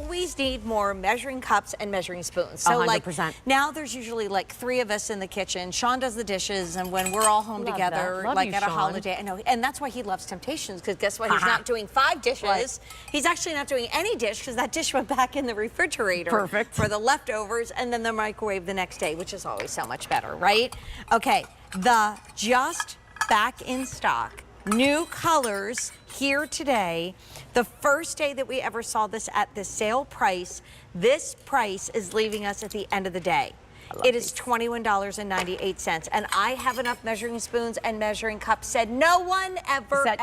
always need more measuring cups and measuring spoons. So 100%. like now there's usually like 3 of us in the kitchen. Sean does the dishes, and when we're all home together, like at a holiday, I know, and that's why he loves Temp-tations, because guess what? He's not doing 5 dishes. Right. He's actually not doing any dish, because that dish went back in the refrigerator. Perfect. For the leftovers, and then the microwave the next day, which is always so much better, right? Okay, the just back in stock. New colors here today. The first day that we ever saw this at the sale price, this price is leaving us at the end of the day. It is $21.98, and I have enough measuring spoons and measuring cups. Said no one ever,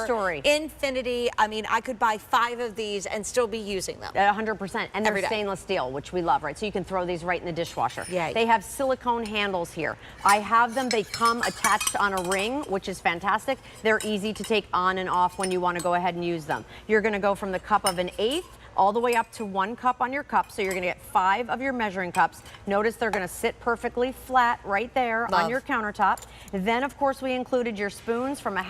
story. Infinity. I mean, I could buy 5 of these and still be using them. 100%, and they're stainless steel, which we love, right? So you can throw these right in the dishwasher. Yay. They have silicone handles here. I have them. They come attached on a ring, which is fantastic. They're easy to take on and off when you want to go ahead and use them. You're going to go from the cup of 1/8 all the way up to 1 cup on your cup. So you're going to get 5 of your measuring cups. Notice they're going to sit perfectly flat right there on your countertop. Then, of course, we included your spoons from a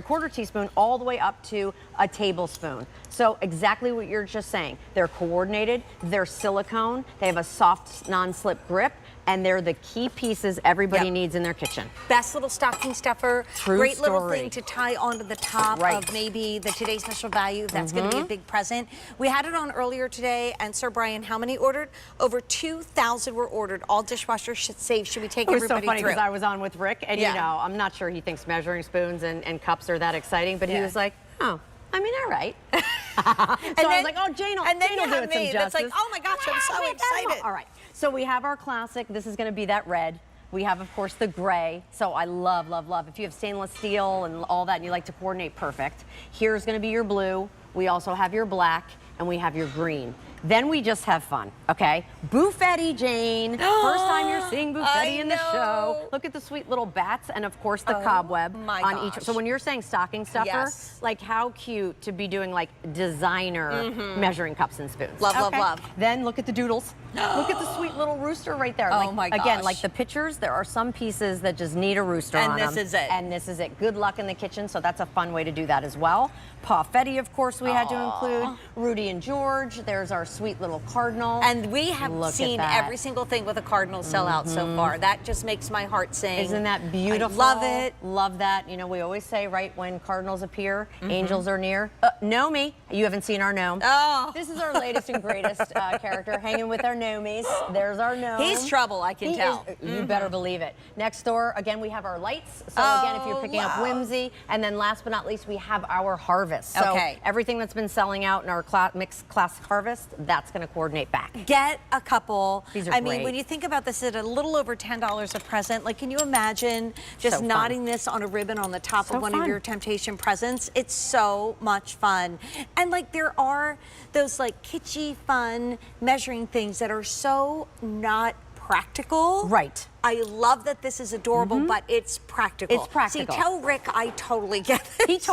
quarter teaspoon, all the way up to a tablespoon. So exactly what you're just saying. They're coordinated, they're silicone, they have a soft non-slip grip, and they're the key pieces everybody needs in their kitchen. Best little stocking stuffer. True story. Little thing to tie onto the top of maybe the today's special value. That's going to be a big present. We had it on earlier today, and Sir Brian, how many ordered? Over 2,000 were ordered. All dishwashers should save. Should we take everybody through? It was so funny because I was on with Rick, and you know, I'm not sure he thinks measuring spoons and cups are that exciting, but he was like, oh, I mean, all right. So I was like, oh, Jane will do it some justice. That's like, oh my gosh, I'm so excited. All right. So we have our classic. This is going to be that red. We have, of course, the gray. So I love, love, love. If you have stainless steel and all that and you like to coordinate, perfect. Here's going to be your blue. We also have your black, and we have your green. Then we just have fun, okay? Buffetti, Jane. First time you're seeing Buffetti in the show. Look at the sweet little bats, and of course the cobweb on each. So when you're saying stocking stuffer, like how cute to be doing like designer measuring cups and spoons. Love, love, love. Then look at the doodles. Look at the sweet little rooster right there. Oh my gosh. Again, like the pictures, there are some pieces that just need a rooster on them. And this is it. And this is it. Good luck in the kitchen, so that's a fun way to do that as well. Buffetti, of course, we had to include. Rudy and George. There's our sweet little cardinal. And we have seen every single thing with a cardinal sell out so far. That just makes my heart sing. Isn't that beautiful? I love it. Love that. You know, we always say, right, when cardinals appear, angels are near. Nomi, you haven't seen our gnome. Oh. This is our latest and greatest character, hanging with our gnomies. There's our gnome. He's trouble, I can tell. You better believe it. Next door, again, we have our lights. So again, if you're picking up whimsy. And then last but not least, we have our harvest. So everything that's been selling out in our mixed class harvest, that's going to coordinate back. Get a couple. These are I mean, when you think about this at a little over $10 a present, like, can you imagine just knotting this on a ribbon on the top of one of your Temptation presents? It's so much fun. And like, there are those like kitschy, fun measuring things that are so not practical. Right. I love that this is adorable, but it's practical. It's practical. See, tell Rick I totally get it.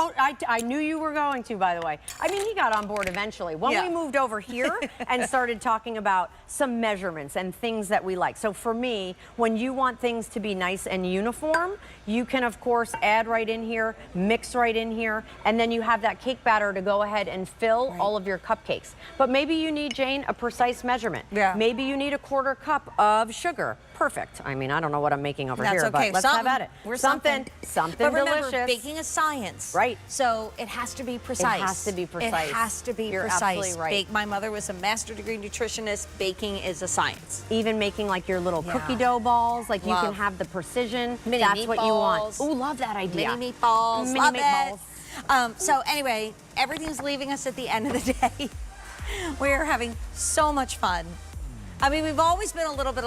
I knew you were going to, by the way. I mean, he got on board eventually. When we moved over here and started talking about some measurements and things that we like. So for me, when you want things to be nice and uniform, you can, of course, add right in here, mix right in here, and then you have that cake batter to go ahead and fill all of your cupcakes. But maybe you need, Jane, a precise measurement. Maybe you need a 1/4 cup of sugar. Perfect. I mean, I don't know what I'm making over here, but let's have at it. Something but remember, delicious. Baking is science. Right. So it has to be precise. It has to be precise. It has to be You're precise. absolutely right. My mother was a master degree nutritionist. Baking is a science. Even making like your little cookie dough balls, like you can have the precision. That's what you want. Ooh, love that idea. Mini meatballs. Mini love meatballs. it. So anyway, everything's leaving us at the end of the day. We're having so much fun. I mean, we've always been a little bit